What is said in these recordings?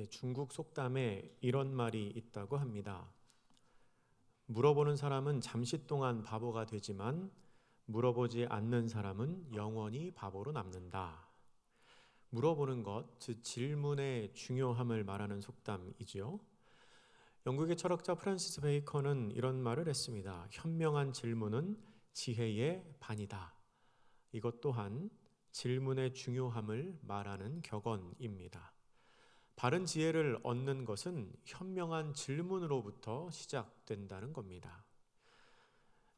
중국 속담에 이런 말이 있다고 합니다. 물어보는 사람은 잠시 동안 바보가 되지만 물어보지 않는 사람은 영원히 바보로 남는다. 물어보는 것, 즉 질문의 중요함을 말하는 속담이지요. 영국의 철학자 프란시스 베이컨은 이런 말을 했습니다. 현명한 질문은 지혜의 반이다. 이것 또한 질문의 중요함을 말하는 격언입니다. 바른 지혜를 얻는 것은 현명한 질문으로부터 시작된다는 겁니다.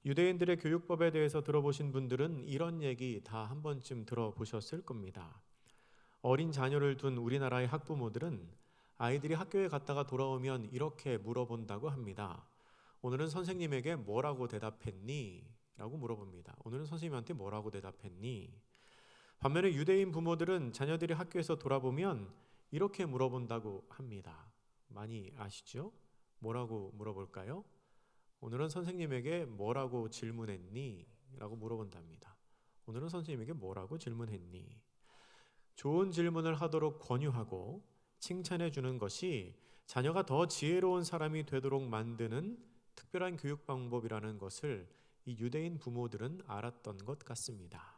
유대인들의 교육법에 대해서 들어보신 분들은 이런 얘기 다 한 번쯤 들어보셨을 겁니다. 어린 자녀를 둔 우리나라의 학부모들은 아이들이 학교에 갔다가 돌아오면 이렇게 물어본다고 합니다. 오늘은 선생님에게 뭐라고 대답했니? 라고 물어봅니다. 오늘은 선생님한테 뭐라고 대답했니? 반면에 유대인 부모들은 자녀들이 학교에서 돌아보면 이렇게 물어본다고 합니다. 많이 아시죠? 뭐라고 물어볼까요? 오늘은 선생님에게 뭐라고 질문했니? 라고 물어본답니다. 오늘은 선생님에게 뭐라고 질문했니? 좋은 질문을 하도록 권유하고 칭찬해 주는 것이 자녀가 더 지혜로운 사람이 되도록 만드는 특별한 교육 방법이라는 것을 이 유대인 부모들은 알았던 것 같습니다.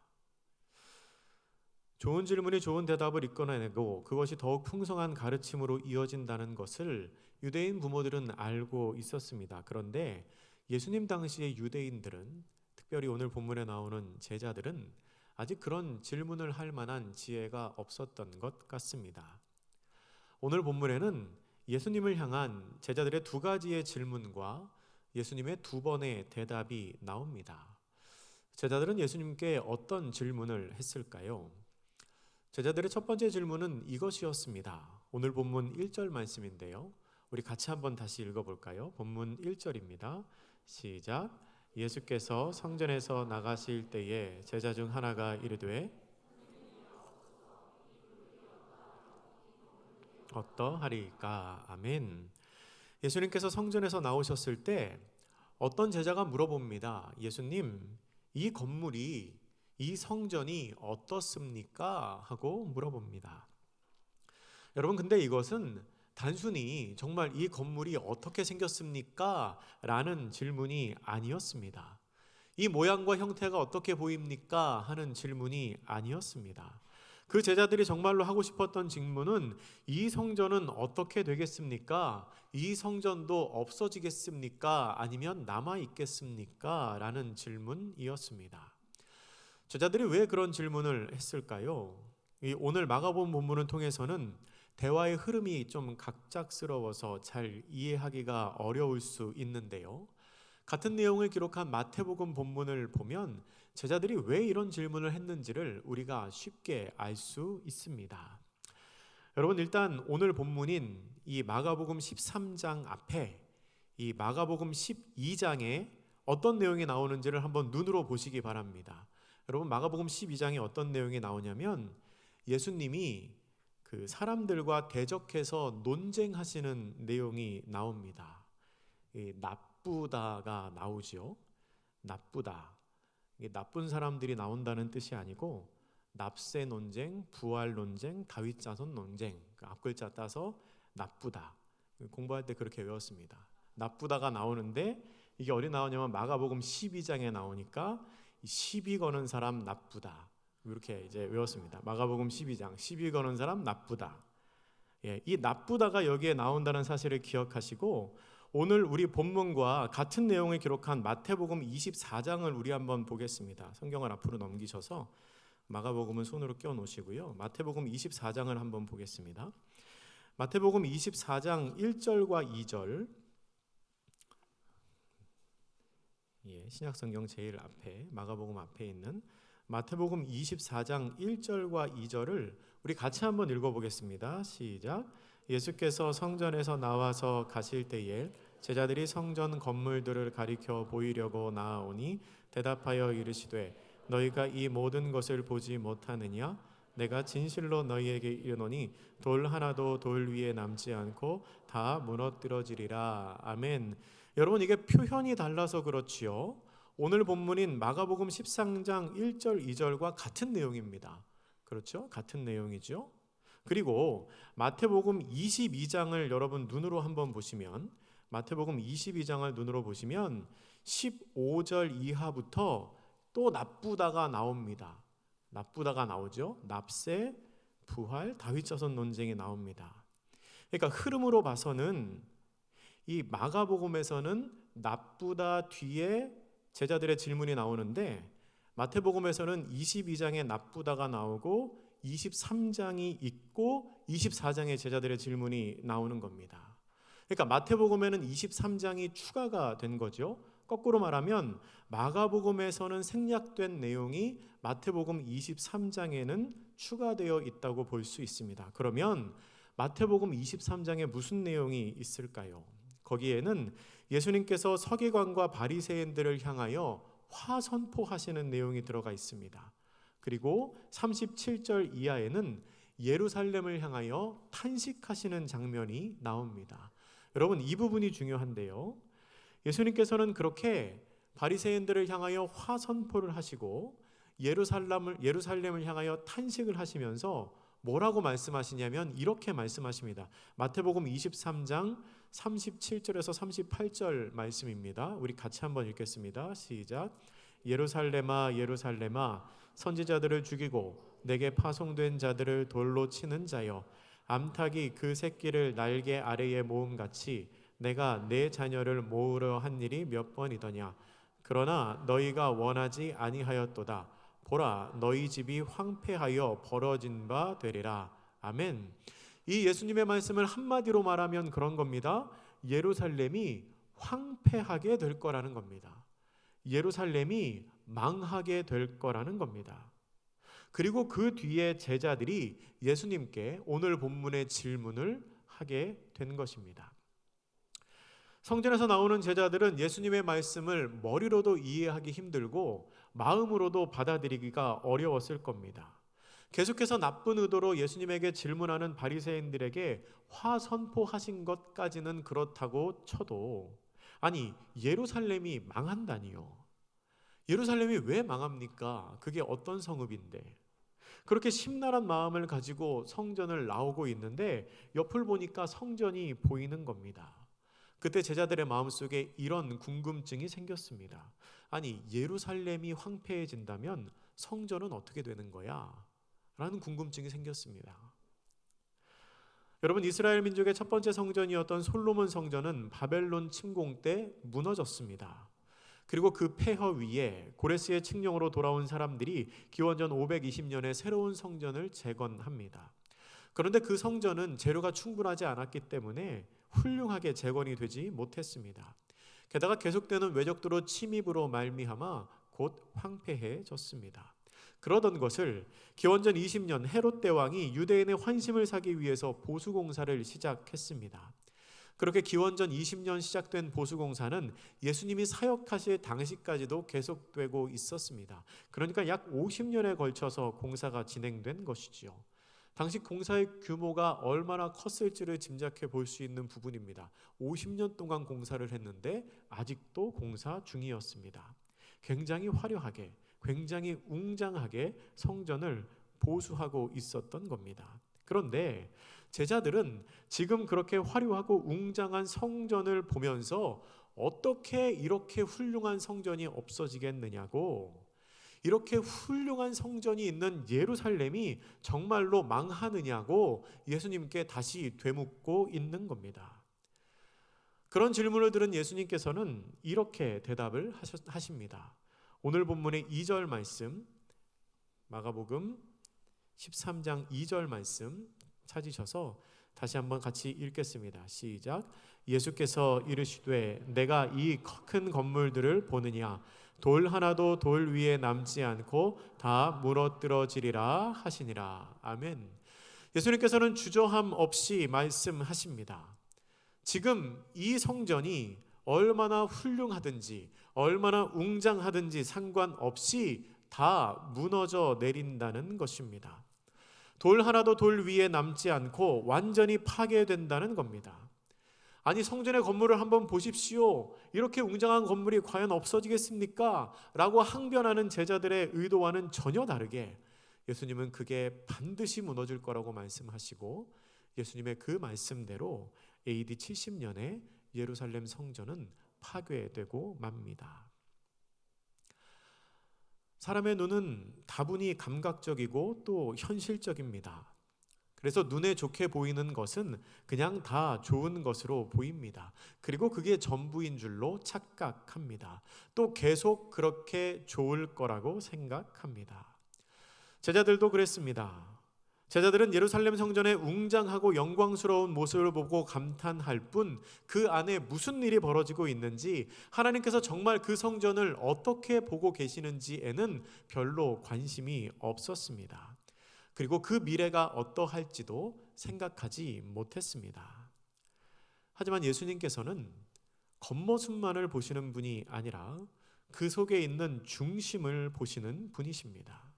좋은 질문이 좋은 대답을 이끌어내고 그것이 더욱 풍성한 가르침으로 이어진다는 것을 유대인 부모들은 알고 있었습니다. 그런데 예수님 당시의 유대인들은, 특별히 오늘 본문에 나오는 제자들은 아직 그런 질문을 할 만한 지혜가 없었던 것 같습니다. 오늘 본문에는 예수님을 향한 제자들의 두 가지의 질문과 예수님의 두 번의 대답이 나옵니다. 제자들은 예수님께 어떤 질문을 했을까요? 제자들의 첫 번째 질문은 이것이었습니다. 오늘 본문 1절 말씀인데요. 우리 같이 한번 다시 읽어볼까요? 본문 1절입니다. 시작. 예수께서 성전에서 나가실 때에 제자 중 하나가 이르되 어떠하리까? 아멘. 예수님께서 성전에서 나오셨을 때 어떤 제자가 물어봅니다. 예수님, 이 건물이, 이 성전이 어떻습니까? 하고 물어봅니다. 여러분, 근데 이것은 단순히 정말 이 건물이 어떻게 생겼습니까? 라는 질문이 아니었습니다. 이 모양과 형태가 어떻게 보입니까? 하는 질문이 아니었습니다. 그 제자들이 정말로 하고 싶었던 질문은 이 성전은 어떻게 되겠습니까? 이 성전도 없어지겠습니까? 아니면 남아있겠습니까? 라는 질문이었습니다. 제자들이 왜 그런 질문을 했을까요? 오늘 마가복음 본문을 통해서는 대화의 흐름이 좀 갑작스러워서 잘 이해하기가 어려울 수 있는데요. 같은 내용을 기록한 마태복음 본문을 보면 제자들이 왜 이런 질문을 했는지를 우리가 쉽게 알 수 있습니다. 여러분, 일단 오늘 본문인 이 마가복음 13장 앞에 이 마가복음 12장에 어떤 내용이 나오는지를 한번 눈으로 보시기 바랍니다. 여러분, 마가복음 12장에 어떤 내용이 나오냐면 예수님이 그 사람들과 대적해서 논쟁하시는 내용이 나옵니다. 나쁘다가 나오죠. 나쁘다. 이게 나쁜 사람들이 나온다는 뜻이 아니고 납세 논쟁, 부활 논쟁, 다윗 자손 논쟁. 그 앞글자 따서 나쁘다. 공부할 때 그렇게 외웠습니다. 나쁘다가 나오는데 이게 어디 나오냐면 마가복음 12장에 나오니까 시비 거는 사람 나쁘다. 이렇게 이제 외웠습니다. 마가복음 12장 시비 거는 사람 나쁘다. 이 나쁘다가 여기에 나온다는 사실을 기억하시고 오늘 우리 본문과 같은 내용을 기록한 마태복음 24장을 우리 한번 보겠습니다. 성경을 앞으로 넘기셔서 마가복음은 손으로 껴 놓으시고요. 마태복음 24장을 한번 보겠습니다. 마태복음 24장 1절과 2절, 신약성경 제일 앞에 마가복음 앞에 있는 마태복음 24장 1절과 2절을 우리 같이 한번 읽어보겠습니다. 시작. 예수께서 성전에서 나와서 가실 때에 제자들이 성전 건물들을 가리켜 보이려고 나아오니 대답하여 이르시되 너희가 이 모든 것을 보지 못하느냐? 내가 진실로 너희에게 이르노니 돌 하나도 돌 위에 남지 않고 다 무너뜨려지리라. 아멘. 여러분, 이게 표현이 달라서 그렇지요. 오늘 본문인 마가복음 13장 1절 2절과 같은 내용입니다. 그렇죠? 같은 내용이죠. 그리고 마태복음 22장을 여러분 눈으로 한번 보시면, 마태복음 22장을 눈으로 보시면 15절 이하부터 또 나쁘다가 나옵니다. 나쁘다가 나오죠. 납세, 부활, 다윗 자손 논쟁이 나옵니다. 그러니까 흐름으로 봐서는 이 마가복음에서는 나쁘다 뒤에 제자들의 질문이 나오는데, 마태복음에서는 22장에 나쁘다가 나오고 23장이 있고 24장에 제자들의 질문이 나오는 겁니다. 그러니까 마태복음에는 23장이 추가가 된 거죠. 거꾸로 말하면 마가복음에서는 생략된 내용이 마태복음 23장에는 추가되어 있다고 볼 수 있습니다. 그러면 마태복음 23장에 무슨 내용이 있을까요? 거기에는 예수님께서 서기관과 바리새인들을 향하여 화선포하시는 내용이 들어가 있습니다. 그리고 37절 이하에는 예루살렘을 향하여 탄식하시는 장면이 나옵니다. 여러분, 이 부분이 중요한데요. 예수님께서는 그렇게 바리새인들을 향하여 화선포를 하시고 예루살렘을 향하여 탄식을 하시면서 뭐라고 말씀하시냐면 이렇게 말씀하십니다. 마태복음 23장 37절에서 38절 말씀입니다. 우리 같이 한번 읽겠습니다. 시작. 예루살렘아 예루살렘아 선지자들을 죽이고 내게 파송된 자들을 돌로 치는 자여, 암탉이 그 새끼를 날개 아래에 모음같이 내가 내 자녀를 모으려 한 일이 몇 번이더냐. 그러나 너희가 원하지 아니하였도다. 보라, 너희 집이 황폐하여 벌어진 바 되리라. 아멘. 이 예수님의 말씀을 한마디로 말하면 그런 겁니다. 예루살렘이 황폐하게 될 거라는 겁니다. 예루살렘이 망하게 될 거라는 겁니다. 그리고 그 뒤에 제자들이 예수님께 오늘 본문의 질문을 하게 된 것입니다. 성전에서 나오는 제자들은 예수님의 말씀을 머리로도 이해하기 힘들고 마음으로도 받아들이기가 어려웠을 겁니다. 계속해서 나쁜 의도로 예수님에게 질문하는 바리새인들에게 화선포하신 것까지는 그렇다고 쳐도, 아니 예루살렘이 망한다니요. 예루살렘이 왜 망합니까? 그게 어떤 성읍인데. 그렇게 심란한 마음을 가지고 성전을 나오고 있는데 옆을 보니까 성전이 보이는 겁니다. 그때 제자들의 마음속에 이런 궁금증이 생겼습니다. 아니 예루살렘이 황폐해진다면 성전은 어떻게 되는 거야? 라는 궁금증이 생겼습니다. 여러분, 이스라엘 민족의 첫 번째 성전이었던 솔로몬 성전은 바벨론 침공 때 무너졌습니다. 그리고 그 폐허 위에 고레스의 칙령으로 돌아온 사람들이 기원전 520년에 새로운 성전을 재건합니다. 그런데 그 성전은 재료가 충분하지 않았기 때문에 훌륭하게 재건이 되지 못했습니다. 게다가 계속되는 외적들의 침입으로 말미암아 곧 황폐해졌습니다. 그러던 것을 기원전 20년 헤롯 대왕이 유대인의 환심을 사기 위해서 보수공사를 시작했습니다. 그렇게 기원전 20년 시작된 보수공사는 예수님이 사역하실 당시까지도 계속되고 있었습니다. 그러니까 약 50년에 걸쳐서 공사가 진행된 것이지요. 당시 공사의 규모가 얼마나 컸을지를 짐작해 볼 수 있는 부분입니다. 50년 동안 공사를 했는데 아직도 공사 중이었습니다. 굉장히 화려하게, 굉장히 웅장하게 성전을 보수하고 있었던 겁니다. 그런데 제자들은 지금 그렇게 화려하고 웅장한 성전을 보면서 어떻게 이렇게 훌륭한 성전이 없어지겠느냐고, 이렇게 훌륭한 성전이 있는 예루살렘이 정말로 망하느냐고 예수님께 다시 되묻고 있는 겁니다. 그런 질문을 들은 예수님께서는 이렇게 대답을 하십니다. 오늘 본문의 2절 말씀, 마가복음 13장 2절 말씀 찾으셔서 다시 한번 같이 읽겠습니다. 시작. 예수께서 이르시되 내가 이 큰 건물들을 보느냐, 돌 하나도 돌 위에 남지 않고 다 무너뜨려지리라 하시니라. 아멘. 예수님께서는 주저함 없이 말씀하십니다. 지금 이 성전이 얼마나 훌륭하든지 얼마나 웅장하든지 상관없이 다 무너져 내린다는 것입니다. 돌 하나도 돌 위에 남지 않고 완전히 파괴된다는 겁니다. 아니 성전의 건물을 한번 보십시오. 이렇게 웅장한 건물이 과연 없어지겠습니까? 라고 항변하는 제자들의 의도와는 전혀 다르게 예수님은 그게 반드시 무너질 거라고 말씀하시고 예수님의 그 말씀대로 AD 70년에 예루살렘 성전은 파괴되고 맙니다. 사람의 눈은 다분히 감각적이고 또 현실적입니다. 그래서 눈에 좋게 보이는 것은 그냥 다 좋은 것으로 보입니다. 그리고 그게 전부인 줄로 착각합니다. 또 계속 그렇게 좋을 거라고 생각합니다. 제자들도 그랬습니다. 제자들은 예루살렘 성전의 웅장하고 영광스러운 모습을 보고 감탄할 뿐 그 안에 무슨 일이 벌어지고 있는지, 하나님께서 정말 그 성전을 어떻게 보고 계시는지에는 별로 관심이 없었습니다. 그리고 그 미래가 어떠할지도 생각하지 못했습니다. 하지만 예수님께서는 겉모습만을 보시는 분이 아니라 그 속에 있는 중심을 보시는 분이십니다.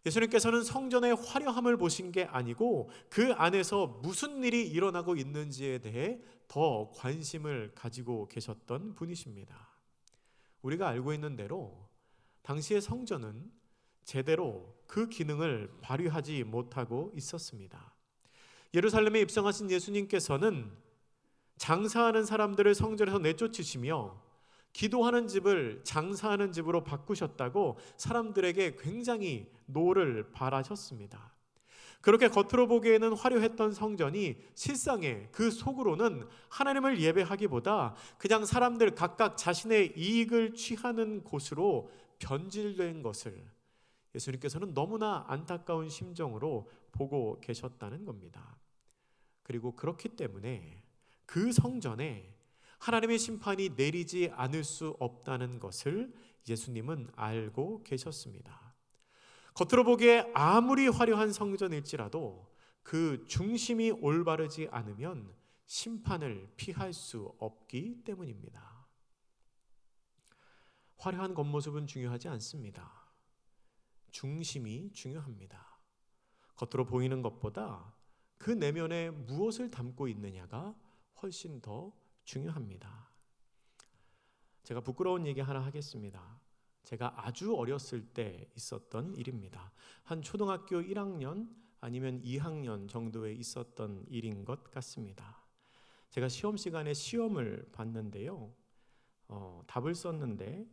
예수님께서는 성전의 화려함을 보신 게 아니고 그 안에서 무슨 일이 일어나고 있는지에 대해 더 관심을 가지고 계셨던 분이십니다. 우리가 알고 있는 대로 당시의 성전은 제대로 그 기능을 발휘하지 못하고 있었습니다. 예루살렘에 입성하신 예수님께서는 장사하는 사람들을 성전에서 내쫓으시며 기도하는 집을 장사하는 집으로 바꾸셨다고 사람들에게 굉장히 노를 바라셨습니다. 그렇게 겉으로 보기에는 화려했던 성전이 실상에 그 속으로는 하나님을 예배하기보다 그냥 사람들 각각 자신의 이익을 취하는 곳으로 변질된 것을 예수님께서는 너무나 안타까운 심정으로 보고 계셨다는 겁니다. 그리고 그렇기 때문에 그 성전에 하나님의 심판이 내리지 않을 수 없다는 것을 예수님은 알고 계셨습니다. 겉으로 보기에 아무리 화려한 성전일지라도 그 중심이 올바르지 않으면 심판을 피할 수 없기 때문입니다. 화려한 겉모습은 중요하지 않습니다. 중심이 중요합니다. 겉으로 보이는 것보다 그 내면에 무엇을 담고 있느냐가 훨씬 더 중요합니다. 제가 부끄러운 얘기 하나 하겠습니다. 제가 아주 어렸을 때 있었던 일입니다. 한 초등학교 1학년 아니면 2학년 정도에 있었던 일인 것 같습니다. 제가 시험 시간에 시험을 봤는데요. 답을 썼는데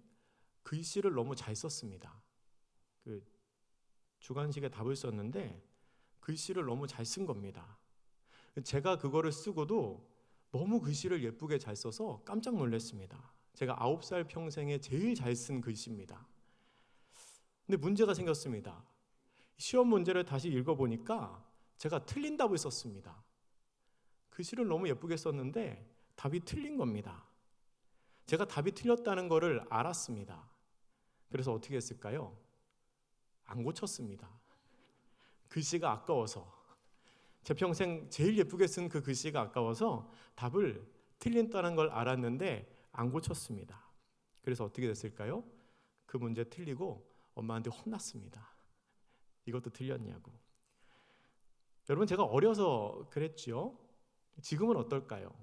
글씨를 너무 잘 썼습니다. 그 주관식에 답을 썼는데 글씨를 너무 잘 쓴 겁니다. 제가 그거를 쓰고도 너무 글씨를 예쁘게 잘 써서 깜짝 놀랐습니다. 제가 9살 평생에 제일 잘 쓴 글씨입니다. 근데 문제가 생겼습니다. 시험 문제를 다시 읽어보니까 제가 틀린 답을 썼습니다. 글씨를 너무 예쁘게 썼는데 답이 틀린 겁니다. 제가 답이 틀렸다는 것을 알았습니다. 그래서 어떻게 했을까요? 안 고쳤습니다. 글씨가 아까워서, 제 평생 제일 예쁘게 쓴 그 글씨가 아까워서 답을 틀린다는 걸 알았는데 안 고쳤습니다. 그래서 어떻게 됐을까요? 그 문제 틀리고 엄마한테 혼났습니다. 이것도 틀렸냐고. 여러분, 제가 어려서 그랬죠. 지금은 어떨까요?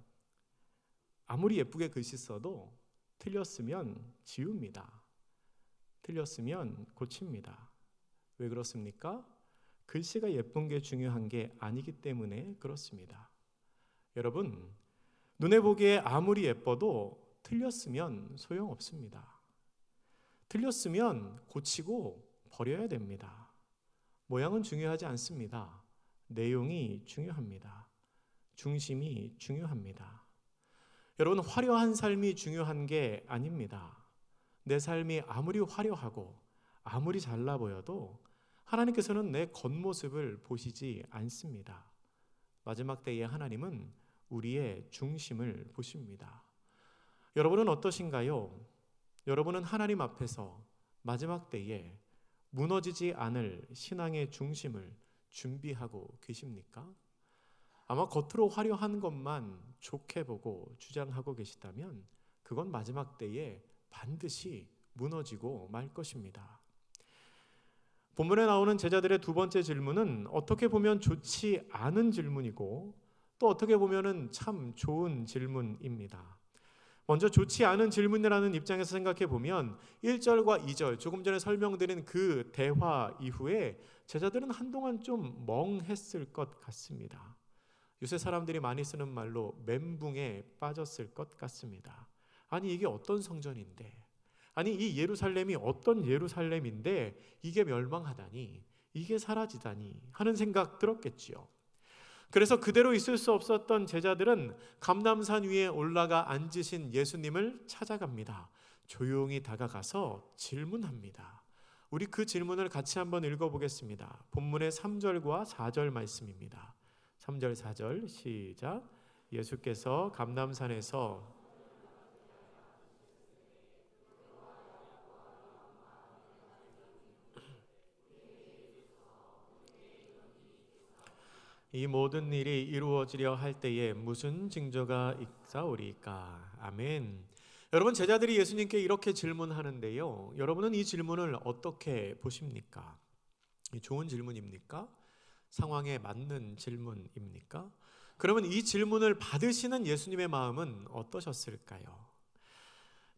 아무리 예쁘게 글씨 써도 틀렸으면 지웁니다. 틀렸으면 고칩니다. 왜 그렇습니까? 글씨가 예쁜 게 중요한 게 아니기 때문에 그렇습니다. 여러분, 눈에 보기에 아무리 예뻐도 틀렸으면 소용없습니다. 틀렸으면 고치고 버려야 됩니다. 모양은 중요하지 않습니다. 내용이 중요합니다. 중심이 중요합니다. 여러분, 화려한 삶이 중요한 게 아닙니다. 내 삶이 아무리 화려하고 아무리 잘나 보여도 하나님께서는 내 겉모습을 보시지 않습니다. 마지막 때에 하나님은 우리의 중심을 보십니다. 여러분은 어떠신가요? 여러분은 하나님 앞에서 마지막 때에 무너지지 않을 신앙의 중심을 준비하고 계십니까? 아마 겉으로 화려한 것만 좋게 보고 주장하고 계시다면 그건 마지막 때에 반드시 무너지고 말 것입니다. 본문에 나오는 제자들의 두 번째 질문은 어떻게 보면 좋지 않은 질문이고 또 어떻게 보면 참 좋은 질문입니다. 먼저 좋지 않은 질문이라는 입장에서 생각해 보면 1절과 2절 조금 전에 설명드린 그 대화 이후에 제자들은 한동안 좀 멍했을 것 같습니다. 요새 사람들이 많이 쓰는 말로 멘붕에 빠졌을 것 같습니다. 아니 이게 어떤 성전인데, 아니 이 예루살렘이 어떤 예루살렘인데 이게 멸망하다니, 이게 사라지다니 하는 생각 들었겠지요. 그래서 그대로 있을 수 없었던 제자들은 감람산 위에 올라가 앉으신 예수님을 찾아갑니다. 조용히 다가가서 질문합니다. 우리 그 질문을 같이 한번 읽어보겠습니다. 본문의 3절과 4절 말씀입니다. 3절 4절 시작. 예수께서 감람산에서 이 모든 일이 이루어지려 할 때에 무슨 징조가 있사오리까? 아멘. 여러분, 제자들이 예수님께 이렇게 질문하는데요, 여러분은 이 질문을 어떻게 보십니까? 좋은 질문입니까? 상황에 맞는 질문입니까? 그러면 이 질문을 받으시는 예수님의 마음은 어떠셨을까요?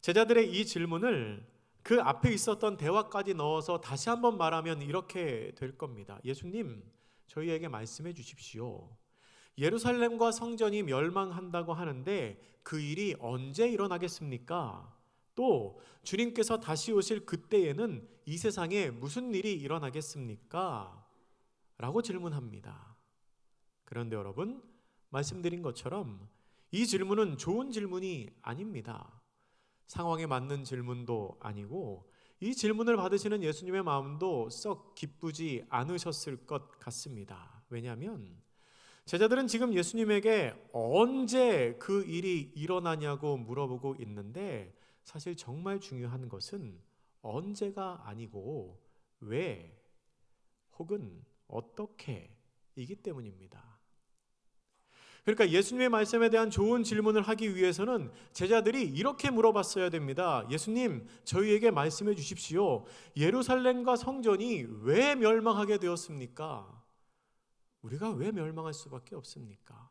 제자들의 이 질문을 그 앞에 있었던 대화까지 넣어서 다시 한번 말하면 이렇게 될 겁니다. 예수님, 저희에게 말씀해 주십시오. 예루살렘과 성전이 멸망한다고 하는데 그 일이 언제 일어나겠습니까? 또 주님께서 다시 오실 그때에는 이 세상에 무슨 일이 일어나겠습니까? 라고 질문합니다. 그런데 여러분, 말씀드린 것처럼 이 질문은 좋은 질문이 아닙니다. 상황에 맞는 질문도 아니고 이 질문을 받으시는 예수님의 마음도 썩 기쁘지 않으셨을 것 같습니다. 왜냐하면 제자들은 지금 예수님에게 언제 그 일이 일어나냐고 물어보고 있는데, 사실 정말 중요한 것은 언제가 아니고 왜 혹은 어떻게 이기 때문입니다. 그러니까 예수님의 말씀에 대한 좋은 질문을 하기 위해서는 제자들이 이렇게 물어봤어야 됩니다. 예수님, 저희에게 말씀해 주십시오. 예루살렘과 성전이 왜 멸망하게 되었습니까? 우리가 왜 멸망할 수밖에 없습니까?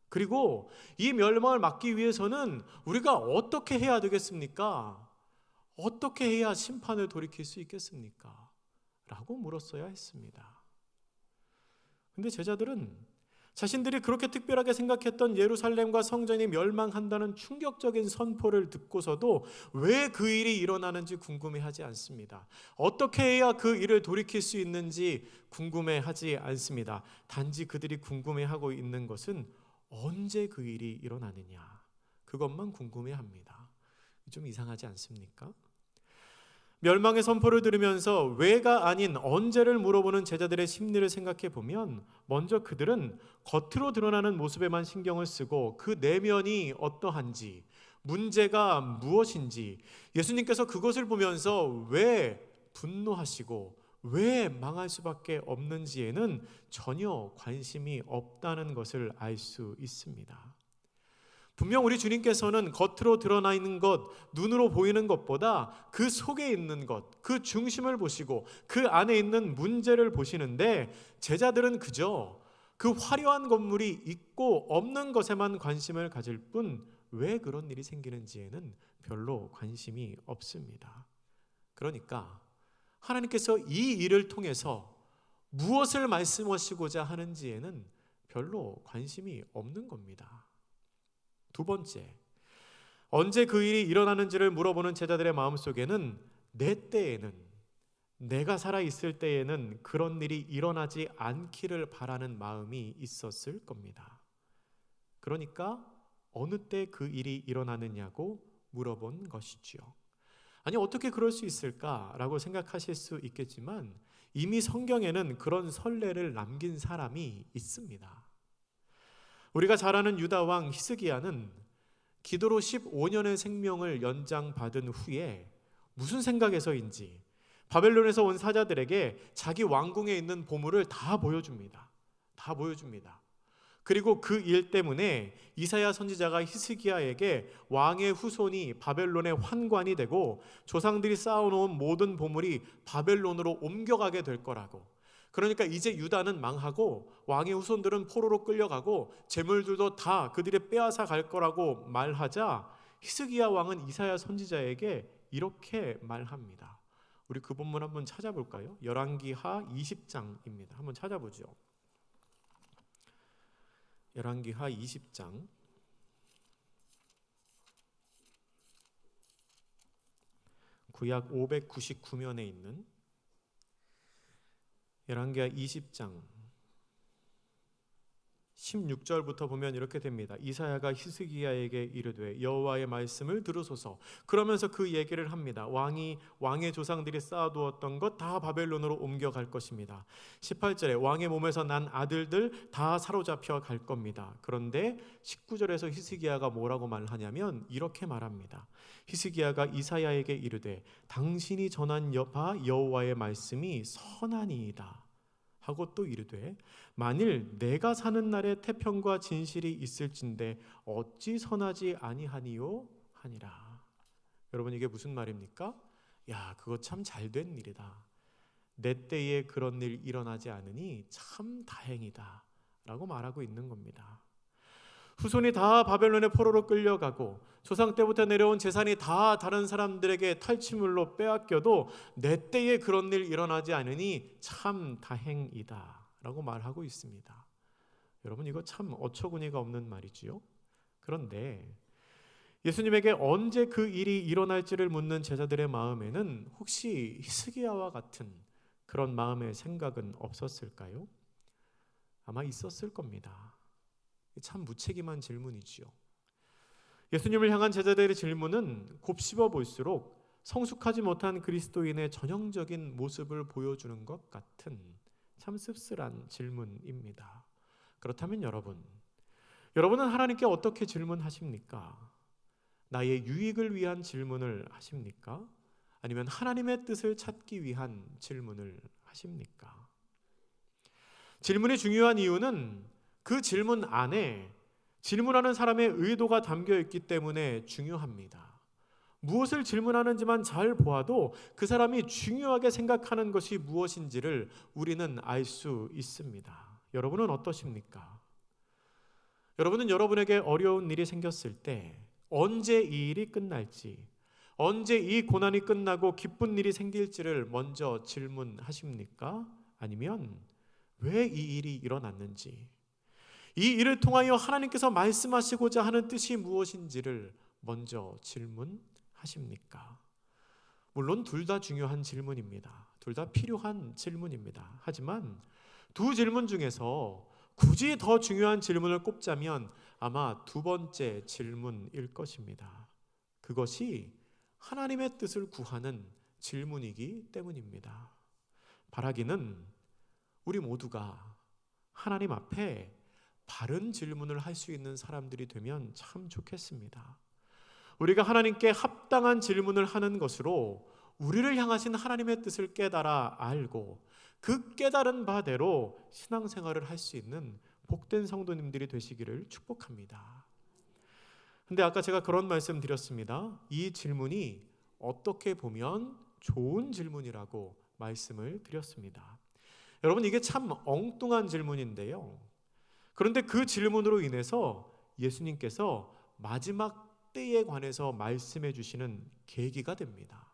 그리고 이 멸망을 막기 위해서는 우리가 어떻게 해야 되겠습니까? 어떻게 해야 심판을 돌이킬 수 있겠습니까? 라고 물었어야 했습니다. 근데 제자들은 자신들이 그렇게 특별하게 생각했던 예루살렘과 성전이 멸망한다는 충격적인 선포를 듣고서도 왜 그 일이 일어나는지 궁금해하지 않습니다. 어떻게 해야 그 일을 돌이킬 수 있는지 궁금해하지 않습니다. 단지 그들이 궁금해하고 있는 것은 언제 그 일이 일어나느냐, 그것만 궁금해합니다. 좀 이상하지 않습니까? 멸망의 선포를 들으면서 왜가 아닌 언제를 물어보는 제자들의 심리를 생각해 보면, 먼저 그들은 겉으로 드러나는 모습에만 신경을 쓰고 그 내면이 어떠한지, 문제가 무엇인지, 예수님께서 그것을 보면서 왜 분노하시고 왜 망할 수밖에 없는지에는 전혀 관심이 없다는 것을 알 수 있습니다. 분명 우리 주님께서는 겉으로 드러나 있는 것, 눈으로 보이는 것보다 그 속에 있는 것, 그 중심을 보시고 그 안에 있는 문제를 보시는데, 제자들은 그저 그 화려한 건물이 있고 없는 것에만 관심을 가질 뿐 왜 그런 일이 생기는지에는 별로 관심이 없습니다. 그러니까 하나님께서 이 일을 통해서 무엇을 말씀하시고자 하는지에는 별로 관심이 없는 겁니다. 두 번째, 언제 그 일이 일어나는지를 물어보는 제자들의 마음속에는 내 때에는, 내가 살아있을 때에는 그런 일이 일어나지 않기를 바라는 마음이 있었을 겁니다. 그러니까 어느 때 그 일이 일어나느냐고 물어본 것이지요. 아니 어떻게 그럴 수 있을까라고 생각하실 수 있겠지만, 이미 성경에는 그런 선례를 남긴 사람이 있습니다. 우리가 잘 아는 유다 왕 히스기야는 기도로 15년의 생명을 연장받은 후에 무슨 생각에서인지 바벨론에서 온 사자들에게 자기 왕궁에 있는 보물을 다 보여줍니다. 다 보여줍니다. 그리고 그 일 때문에 이사야 선지자가 히스기야에게 왕의 후손이 바벨론의 환관이 되고 조상들이 쌓아놓은 모든 보물이 바벨론으로 옮겨가게 될 거라고, 그러니까 이제 유다는 망하고 왕의 후손들은 포로로 끌려가고 재물들도 다 그들이 빼앗아 갈 거라고 말하자, 히스기야 왕은 이사야 선지자에게 이렇게 말합니다. 우리 그 본문 한번 찾아볼까요? 열왕기하 20장입니다. 한번 찾아보죠. 열왕기하 20장 구약 599면에 있는 열왕기하 20장 16절부터 보면 이렇게 됩니다. 이사야가 히스기야에게 이르되 여호와의 말씀을 들으소서. 그러면서 그 얘기를 합니다. 왕의 조상들이 쌓아두었던 것 다 바벨론으로 옮겨갈 것입니다. 18절에 왕의 몸에서 난 아들들 다 사로잡혀 갈 겁니다. 그런데 19절에서 히스기야가 뭐라고 말하냐면 이렇게 말합니다. 히스기야가 이사야에게 이르되 당신이 전한 바 여호와의 말씀이 선하니이다 하고 또 이르되 만일 내가 사는 날에 태평과 진실이 있을진데 어찌 선하지 아니하니요 하니라. 여러분, 이게 무슨 말입니까? 야, 그거 참 잘된 일이다. 내 때에 그런 일 일어나지 않으니 참 다행이다 라고 말하고 있는 겁니다. 후손이 다 바벨론의 포로로 끌려가고 조상 때부터 내려온 재산이 다 다른 사람들에게 탈취물로 빼앗겨도 내 때에 그런 일 일어나지 않으니 참 다행이다 라고 말하고 있습니다. 여러분, 이거 참 어처구니가 없는 말이지요. 그런데 예수님에게 언제 그 일이 일어날지를 묻는 제자들의 마음에는 혹시 히스기야와 같은 그런 마음의 생각은 없었을까요? 아마 있었을 겁니다. 참 무책임한 질문이지요. 예수님을 향한 제자들의 질문은 곱씹어 볼수록 성숙하지 못한 그리스도인의 전형적인 모습을 보여주는 것 같은 참 씁쓸한 질문입니다. 그렇다면 여러분은 하나님께 어떻게 질문하십니까? 나의 유익을 위한 질문을 하십니까? 아니면 하나님의 뜻을 찾기 위한 질문을 하십니까? 질문이 중요한 이유는 그 질문 안에 질문하는 사람의 의도가 담겨 있기 때문에 중요합니다. 무엇을 질문하는지만 잘 보아도 그 사람이 중요하게 생각하는 것이 무엇인지를 우리는 알 수 있습니다. 여러분은 어떠십니까? 여러분은 여러분에게 어려운 일이 생겼을 때 언제 이 일이 끝날지, 언제 이 고난이 끝나고 기쁜 일이 생길지를 먼저 질문하십니까? 아니면 왜 이 일이 일어났는지, 이 일을 통하여 하나님께서 말씀하시고자 하는 뜻이 무엇인지를 먼저 질문하십니까? 물론 둘 다 중요한 질문입니다. 둘 다 필요한 질문입니다. 하지만 두 질문 중에서 굳이 더 중요한 질문을 꼽자면 아마 두 번째 질문일 것입니다. 그것이 하나님의 뜻을 구하는 질문이기 때문입니다. 바라기는 우리 모두가 하나님 앞에 바른 질문을 할 수 있는 사람들이 되면 참 좋겠습니다. 우리가 하나님께 합당한 질문을 하는 것으로 우리를 향하신 하나님의 뜻을 깨달아 알고 그 깨달은 바대로 신앙생활을 할 수 있는 복된 성도님들이 되시기를 축복합니다. 근데 아까 제가 그런 말씀 드렸습니다. 이 질문이 어떻게 보면 좋은 질문이라고 말씀을 드렸습니다. 여러분, 이게 참 엉뚱한 질문인데요. 그런데 그 질문으로 인해서 예수님께서 마지막 때에 관해서 말씀해 주시는 계기가 됩니다.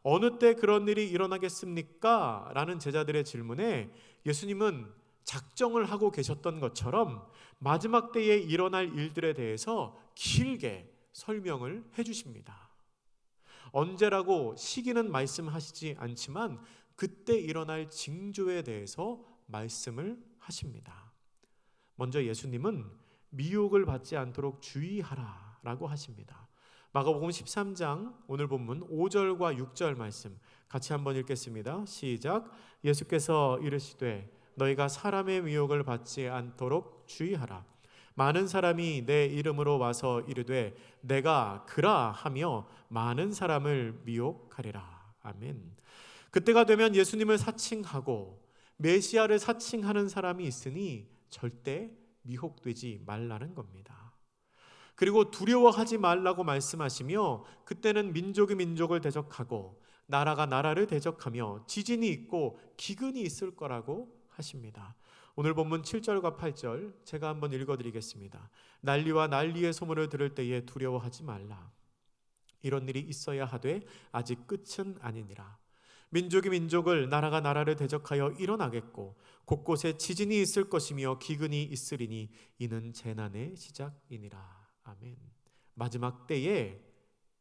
어느 때 그런 일이 일어나겠습니까? 라는 제자들의 질문에 예수님은 작정을 하고 계셨던 것처럼 마지막 때에 일어날 일들에 대해서 길게 설명을 해 주십니다. 언제라고 시기는 말씀하시지 않지만 그때 일어날 징조에 대해서 말씀을 하십니다. 먼저 예수님은 미혹을 받지 않도록 주의하라 라고 하십니다. 마가복음 13장 오늘 본문 5절과 6절 말씀 같이 한번 읽겠습니다. 시작. 예수께서 이르시되 너희가 사람의 미혹을 받지 않도록 주의하라. 많은 사람이 내 이름으로 와서 이르되 내가 그라 하며 많은 사람을 미혹하리라. 아멘. 그때가 되면 예수님을 사칭하고 메시아를 사칭하는 사람이 있으니 절대 미혹되지 말라는 겁니다. 그리고 두려워하지 말라고 말씀하시며 그때는 민족이 민족을 대적하고 나라가 나라를 대적하며 지진이 있고 기근이 있을 거라고 하십니다. 오늘 본문 7절과 8절 제가 한번 읽어드리겠습니다. 난리와 난리의 소문을 들을 때에 두려워하지 말라. 이런 일이 있어야 하되 아직 끝은 아니니라. 민족이 민족을, 나라가 나라를 대적하여 일어나겠고 곳곳에 지진이 있을 것이며 기근이 있으리니 이는 재난의 시작이니라. 아멘. 마지막 때에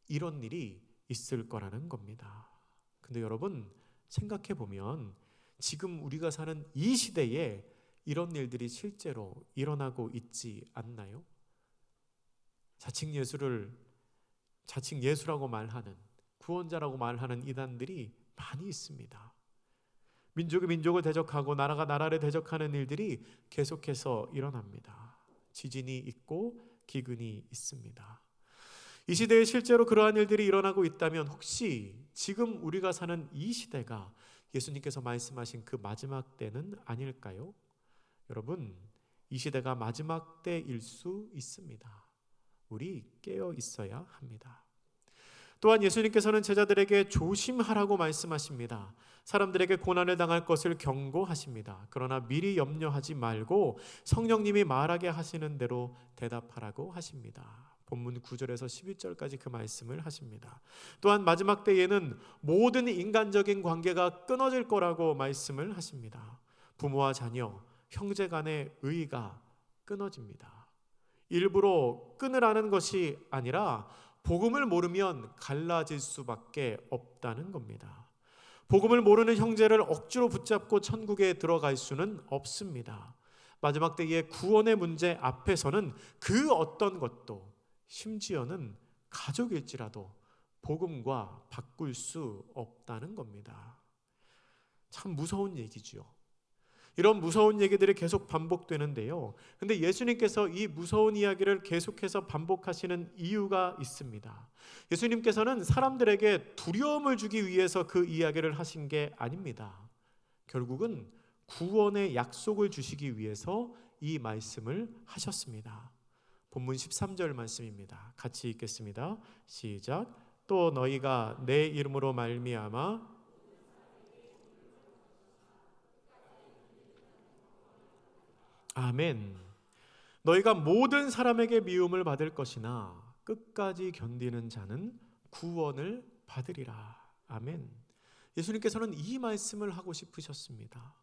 이런 일이 있을 거라는 겁니다. 근데 여러분 생각해 보면 지금 우리가 사는 이 시대에 이런 일들이 실제로 일어나고 있지 않나요? 자칭 예수라고 말하는, 구원자라고 말하는 이단들이 많이 있습니다. 민족이 민족을 대적하고 나라가 나라를 대적하는 일들이 계속해서 일어납니다. 지진이 있고 기근이 있습니다. 이 시대에 실제로 그러한 일들이 일어나고 있다면 혹시 지금 우리가 사는 이 시대가 예수님께서 말씀하신 그 마지막 때는 아닐까요? 여러분, 이 시대가 마지막 때일 수 있습니다. 우리 깨어 있어야 합니다. 또한 예수님께서는 제자들에게 조심하라고 말씀하십니다. 사람들에게 고난을 당할 것을 경고하십니다. 그러나 미리 염려하지 말고 성령님이 말하게 하시는 대로 대답하라고 하십니다. 본문 9절에서 11절까지 그 말씀을 하십니다. 또한 마지막 때에는 모든 인간적인 관계가 끊어질 거라고 말씀을 하십니다. 부모와 자녀, 형제 간의 의가 끊어집니다. 일부러 끊으라는 것이 아니라 복음을 모르면 갈라질 수밖에 없다는 겁니다. 복음을 모르는 형제를 억지로 붙잡고 천국에 들어갈 수는 없습니다. 마지막 때의 구원의 문제 앞에서는 그 어떤 것도, 심지어는 가족일지라도 복음과 바꿀 수 없다는 겁니다. 참 무서운 얘기죠. 이런 무서운 얘기들이 계속 반복되는데요. 근데 예수님께서 이 무서운 이야기를 계속해서 반복하시는 이유가 있습니다. 예수님께서는 사람들에게 두려움을 주기 위해서 그 이야기를 하신 게 아닙니다. 결국은 구원의 약속을 주시기 위해서 이 말씀을 하셨습니다. 본문 13절 말씀입니다. 같이 읽겠습니다. 시작. 또 너희가 내 이름으로 말미암아 아멘. 너희가 모든 사람에게 미움을 받을 것이나 끝까지 견디는 자는 구원을 받으리라. 아멘. 예수님께서는 이 말씀을 하고 싶으셨습니다.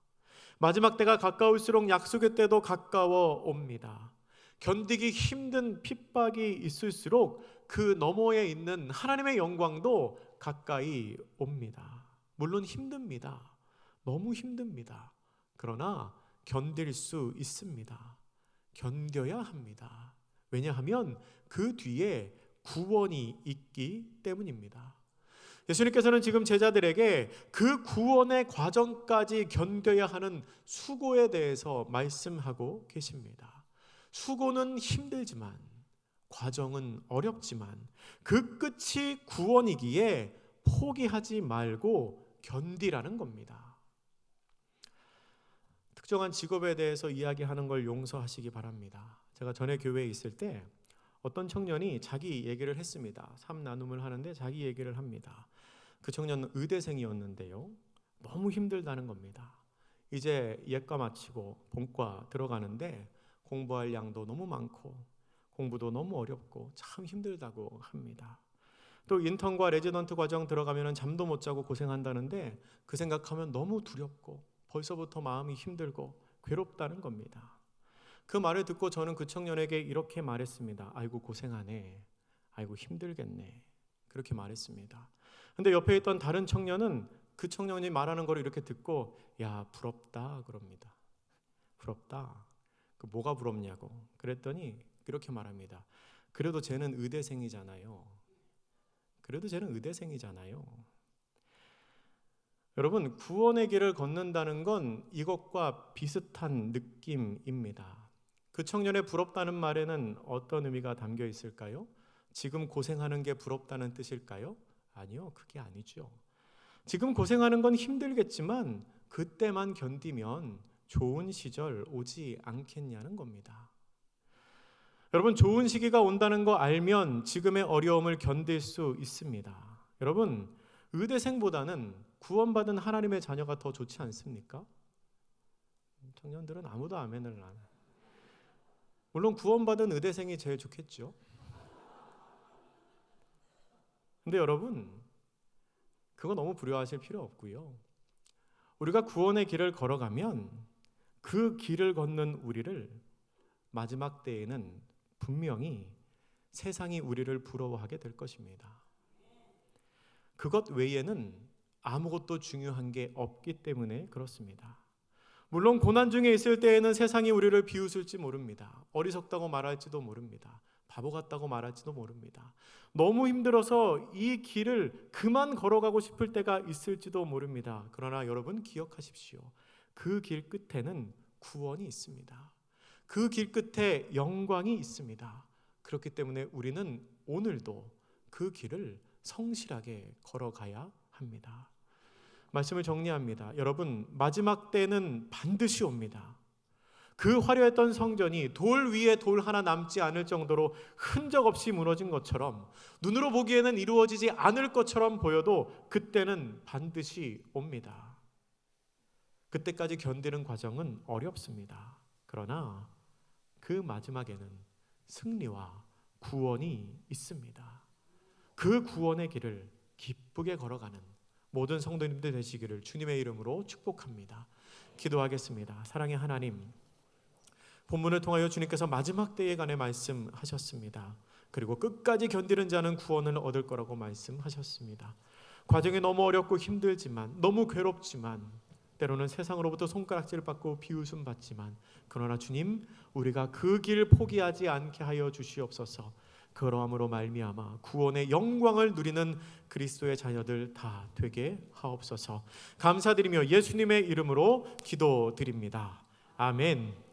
마지막 때가 가까울수록 약속의 때도 가까워 옵니다. 견디기 힘든 핍박이 있을수록 그 너머에 있는 하나님의 영광도 가까이 옵니다. 물론 힘듭니다. 너무 힘듭니다. 그러나 견딜 수 있습니다. 견뎌야 합니다. 왜냐하면 그 뒤에 구원이 있기 때문입니다. 예수님께서는 지금 제자들에게 그 구원의 과정까지 견뎌야 하는 수고에 대해서 말씀하고 계십니다. 수고는 힘들지만, 과정은 어렵지만 그 끝이 구원이기에 포기하지 말고 견디라는 겁니다. 특정한 직업에 대해서 이야기하는 걸 용서하시기 바랍니다. 제가 전에 교회에 있을 때 어떤 청년이 자기 얘기를 했습니다. 삶 나눔을 하는데 자기 얘기를 합니다. 그 청년은 의대생이었는데요. 너무 힘들다는 겁니다. 이제 예과 마치고 본과 들어가는데 공부할 양도 너무 많고 공부도 너무 어렵고 참 힘들다고 합니다. 또 인턴과 레지던트 과정 들어가면 잠도 못 자고 고생한다는데 그 생각하면 너무 두렵고 벌써부터 마음이 힘들고 괴롭다는 겁니다. 그 말을 듣고 저는 그 청년에게 이렇게 말했습니다. 아이고 고생하네. 아이고 힘들겠네. 그렇게 말했습니다. 근데 옆에 있던 다른 청년은 그 청년이 말하는 걸 이렇게 듣고 야 부럽다 그럽니다. 부럽다. 그 뭐가 부럽냐고. 그랬더니 이렇게 말합니다. 그래도 쟤는 의대생이잖아요. 그래도 쟤는 의대생이잖아요. 여러분, 구원의 길을 걷는다는 건 이것과 비슷한 느낌입니다. 그 청년의 부럽다는 말에는 어떤 의미가 담겨 있을까요? 지금 고생하는 게 부럽다는 뜻일까요? 아니요, 그게 아니죠. 지금 고생하는 건 힘들겠지만 그때만 견디면 좋은 시절 오지 않겠냐는 겁니다. 여러분, 좋은 시기가 온다는 거 알면 지금의 어려움을 견딜 수 있습니다. 여러분, 의대생보다는 구원받은 하나님의 자녀가 더 좋지 않습니까? 청년들은 아무도 아멘을 안 해요. 물론 구원받은 의대생이 제일 좋겠죠. 근데 여러분, 그거 너무 두려워하실 필요 없고요. 우리가 구원의 길을 걸어가면 그 길을 걷는 우리를 마지막 때에는 분명히 세상이 우리를 부러워하게 될 것입니다. 그것 외에는 아무것도 중요한 게 없기 때문에 그렇습니다. 물론 고난 중에 있을 때에는 세상이 우리를 비웃을지 모릅니다. 어리석다고 말할지도 모릅니다. 바보 같다고 말할지도 모릅니다. 너무 힘들어서 이 길을 그만 걸어가고 싶을 때가 있을지도 모릅니다. 그러나 여러분 기억하십시오. 그 길 끝에는 구원이 있습니다. 그 길 끝에 영광이 있습니다. 그렇기 때문에 우리는 오늘도 그 길을 성실하게 걸어가야 합니다. 말씀을 정리합니다. 여러분, 마지막 때는 반드시 옵니다. 그 화려했던 성전이 돌 위에 돌 하나 남지 않을 정도로 흔적 없이 무너진 것처럼, 눈으로 보기에는 이루어지지 않을 것처럼 보여도 그때는 반드시 옵니다. 그때까지 견디는 과정은 어렵습니다. 그러나 그 마지막에는 승리와 구원이 있습니다. 그 구원의 길을 기쁘게 걸어가는 모든 성도님들 되시기를 주님의 이름으로 축복합니다. 기도하겠습니다. 사랑의 하나님, 본문을 통하여 주님께서 마지막 때에 관해 말씀하셨습니다. 그리고 끝까지 견디는 자는 구원을 얻을 거라고 말씀하셨습니다. 과정이 너무 어렵고 힘들지만, 너무 괴롭지만, 때로는 세상으로부터 손가락질 받고 비웃음 받지만, 그러나 주님, 우리가 그 길 포기하지 않게 하여 주시옵소서. 그러함으로 말미암아 구원의 영광을 누리는 그리스도의 자녀들 다 되게 하옵소서. 감사드리며 예수님의 이름으로 기도드립니다. 아멘.